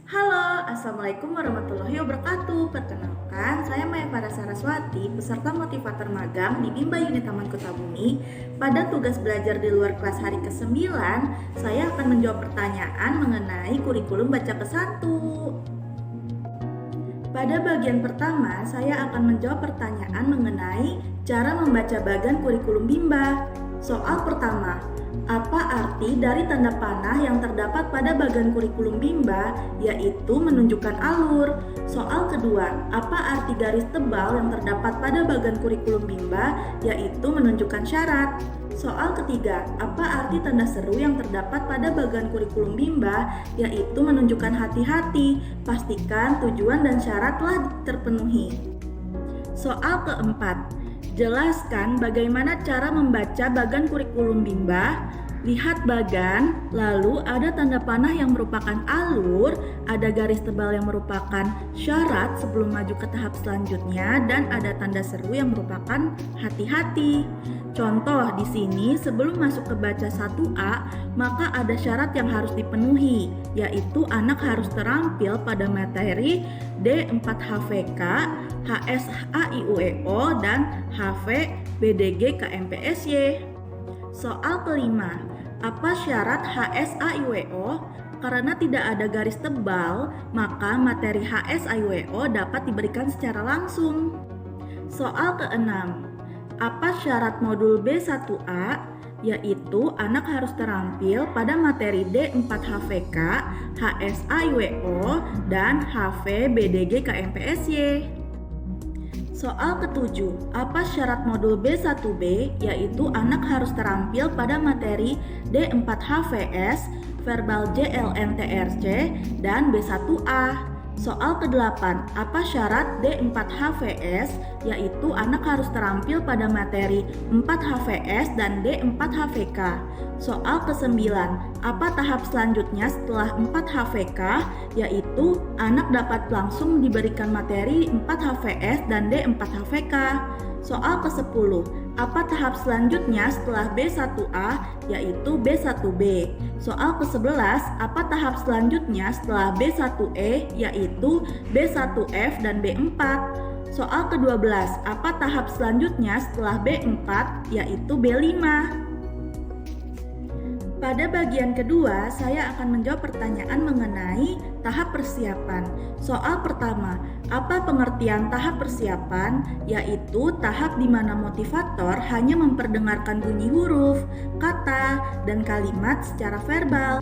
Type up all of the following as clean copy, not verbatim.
Halo, Assalamualaikum warahmatullahi wabarakatuh. Perkenalkan, saya Maya Farah Saraswati, peserta motivator magang di Bimba Unit Taman Kutabumi. Pada tugas belajar di luar kelas hari ke-9, saya akan menjawab pertanyaan mengenai kurikulum baca pesantu. Pada bagian pertama, saya akan menjawab pertanyaan mengenai cara membaca bagan kurikulum Bimba. Soal pertama, apa arti dari tanda panah yang terdapat pada bagan kurikulum Bimba, yaitu menunjukkan alur? Soal kedua, apa arti garis tebal yang terdapat pada bagan kurikulum Bimba, yaitu menunjukkan syarat? Soal ketiga, apa arti tanda seru yang terdapat pada bagan kurikulum Bimba, yaitu menunjukkan hati-hati, pastikan tujuan dan syarat telah terpenuhi. Soal keempat, jelaskan bagaimana cara membaca bagan kurikulum Bimba. Lihat bagan, lalu ada tanda panah yang merupakan alur, ada garis tebal yang merupakan syarat sebelum maju ke tahap selanjutnya, dan ada tanda seru yang merupakan hati-hati. Contoh di sini, sebelum masuk ke baca 1A, maka ada syarat yang harus dipenuhi, yaitu anak harus terampil pada materi D4HVK, HSAIUEO, dan HV BDG KMPSY. Soal kelima, apa syarat HSAIUEO? Karena tidak ada garis tebal, maka materi HSAIUEO dapat diberikan secara langsung. Soal keenam, apa syarat modul B1A? Yaitu anak harus terampil pada materi D4HVK, HSAIUEO, dan HV BDG KMPSY. Soal ketujuh, apa syarat modul B1B? Yaitu anak harus terampil pada materi D4HVS, verbal JLNTRC, dan B1A. Soal ke-8, apa syarat D4HVS? Yaitu anak harus terampil pada materi 4HVS dan D4HVK. Soal ke-9, apa tahap selanjutnya setelah 4HVK? Yaitu anak dapat langsung diberikan materi 4HVS dan D4HVK. Soal ke-10, apa tahap selanjutnya setelah B1A, yaitu B1B. Soal ke-11, apa tahap selanjutnya setelah B1E, yaitu B1F dan B4. Soal ke-12, apa tahap selanjutnya setelah B4, yaitu B5. Pada bagian kedua, saya akan menjawab pertanyaan mengenai tahap persiapan. Soal pertama, apa pengertian tahap persiapan? Yaitu tahap di mana motivator hanya memperdengarkan bunyi huruf, kata, dan kalimat secara verbal.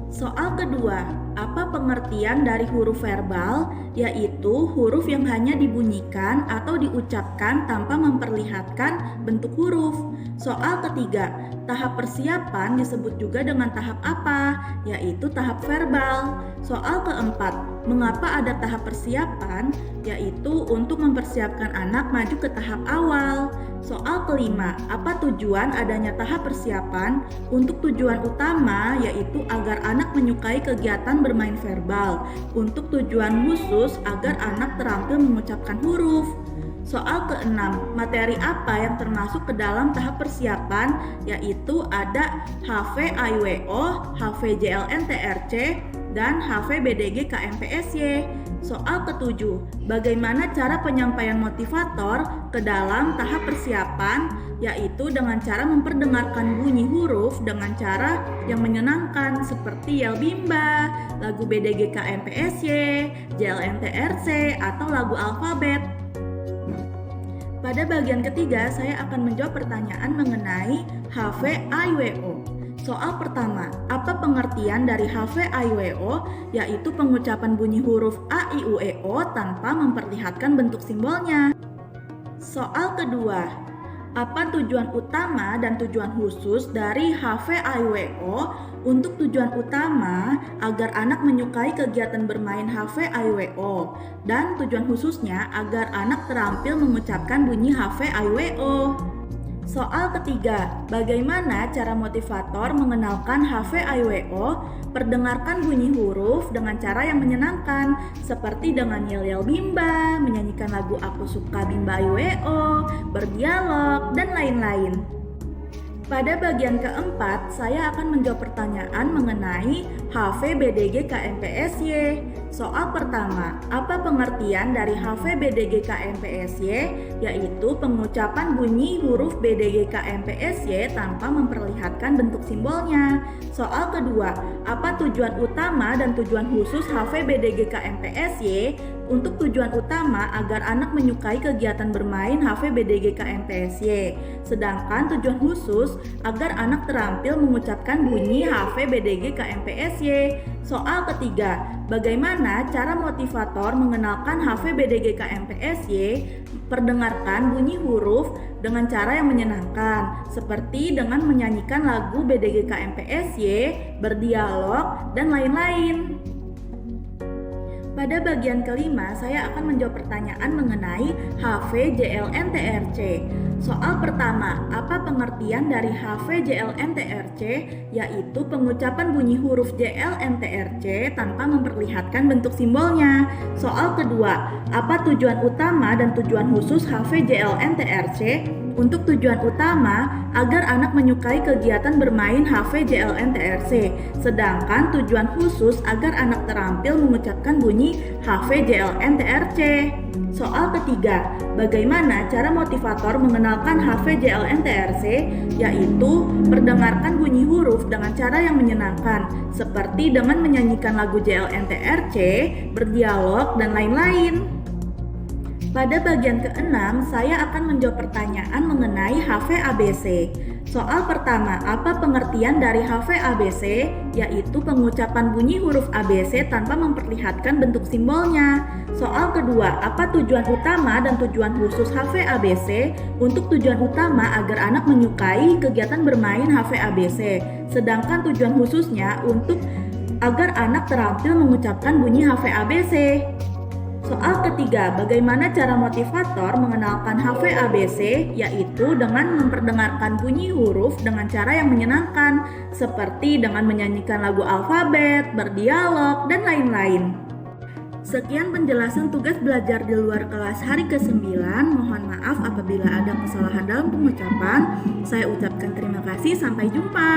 Soal kedua, apa pengertian dari huruf verbal? Yaitu huruf yang hanya dibunyikan atau diucapkan tanpa memperlihatkan bentuk huruf. Soal ketiga, tahap persiapan disebut juga dengan tahap apa? Yaitu tahap verbal. Soal keempat, mengapa ada tahap persiapan? Yaitu untuk mempersiapkan anak maju ke tahap awal. Soal kelima, apa tujuan adanya tahap persiapan? Untuk tujuan utama yaitu agar anak menyukai kegiatan bermain verbal. Untuk tujuan khusus agar anak terampil mengucapkan huruf. Soal keenam, materi apa yang termasuk ke dalam tahap persiapan? Yaitu ada HV-AIWO, HV-JLNTRC, dan HV-BDG KMPSY. Soal ketujuh, bagaimana cara penyampaian motivator ke dalam tahap persiapan? Yaitu dengan cara memperdengarkan bunyi huruf dengan cara yang menyenangkan seperti yel Bimba, lagu BDG KMPSY, JLNTRC, atau lagu alfabet. Pada bagian ketiga, saya akan menjawab pertanyaan mengenai HV-AIWO. Soal pertama, apa pengertian dari HV-AIWO? Yaitu pengucapan bunyi huruf A, I, U, E, O tanpa memperlihatkan bentuk simbolnya. Soal kedua, apa tujuan utama dan tujuan khusus dari HV-AIWO? Untuk tujuan utama, agar anak menyukai kegiatan bermain HV-AIWO. Dan tujuan khususnya, agar anak terampil mengucapkan bunyi HV-AIWO. Soal ketiga, bagaimana cara motivator mengenalkan HV-AIWO? Perdengarkan bunyi huruf dengan cara yang menyenangkan, seperti dengan yel-yel Bimba, menyanyikan lagu Aku Suka Bimba AIWO, berdialog, dan lain-lain. Pada bagian keempat, saya akan menjawab pertanyaan mengenai HVBDG KMPSY. Soal pertama, apa pengertian dari HVBDG KMPSY? Yaitu pengucapan bunyi huruf BDG KMPSY tanpa memperlihatkan bentuk simbolnya. Soal kedua, apa tujuan utama dan tujuan khusus HVBDG KMPSY? Untuk tujuan utama agar anak menyukai kegiatan bermain HVBDG KMPSY. Sedangkan tujuan khusus agar anak terampil mengucapkan bunyi HVBDG KMPSY. Soal ketiga, bagaimana cara motivator mengenalkan HVBDG KMPSY? Perdengarkan bunyi huruf dengan cara yang menyenangkan, seperti dengan menyanyikan lagu BDG KMPSY, berdialog, dan lain-lain. Pada bagian kelima, saya akan menjawab pertanyaan mengenai HVJLNTRC. Soal pertama, apa pengertian dari HVJLNTRC? Yaitu pengucapan bunyi huruf JLNTRC tanpa memperlihatkan bentuk simbolnya. Soal kedua, apa tujuan utama dan tujuan khusus HVJLNTRC? Untuk tujuan utama, agar anak menyukai kegiatan bermain HVJLNTRC. Sedangkan tujuan khusus agar anak terampil mengucapkan bunyi HVJLNTRC. Soal ketiga, bagaimana cara motivator mengenalkan HVJLNTRC? Yaitu perdengarkan bunyi huruf dengan cara yang menyenangkan, seperti dengan menyanyikan lagu JLNTRC, berdialog, dan lain-lain. Pada bagian keenam, saya akan menjawab pertanyaan mengenai HVABC. Soal pertama, apa pengertian dari HVABC? Yaitu pengucapan bunyi huruf ABC tanpa memperlihatkan bentuk simbolnya. Soal kedua, apa tujuan utama dan tujuan khusus HVABC? Untuk tujuan utama agar anak menyukai kegiatan bermain HVABC. Sedangkan tujuan khususnya untuk agar anak terampil mengucapkan bunyi HVABC. Soal ketiga, bagaimana cara motivator mengenalkan HVABC? Yaitu dengan memperdengarkan bunyi huruf dengan cara yang menyenangkan, seperti dengan menyanyikan lagu alfabet, berdialog, dan lain-lain. Sekian penjelasan tugas belajar di luar kelas hari ke-9. Mohon maaf apabila ada kesalahan dalam pengucapan. Saya ucapkan terima kasih, sampai jumpa.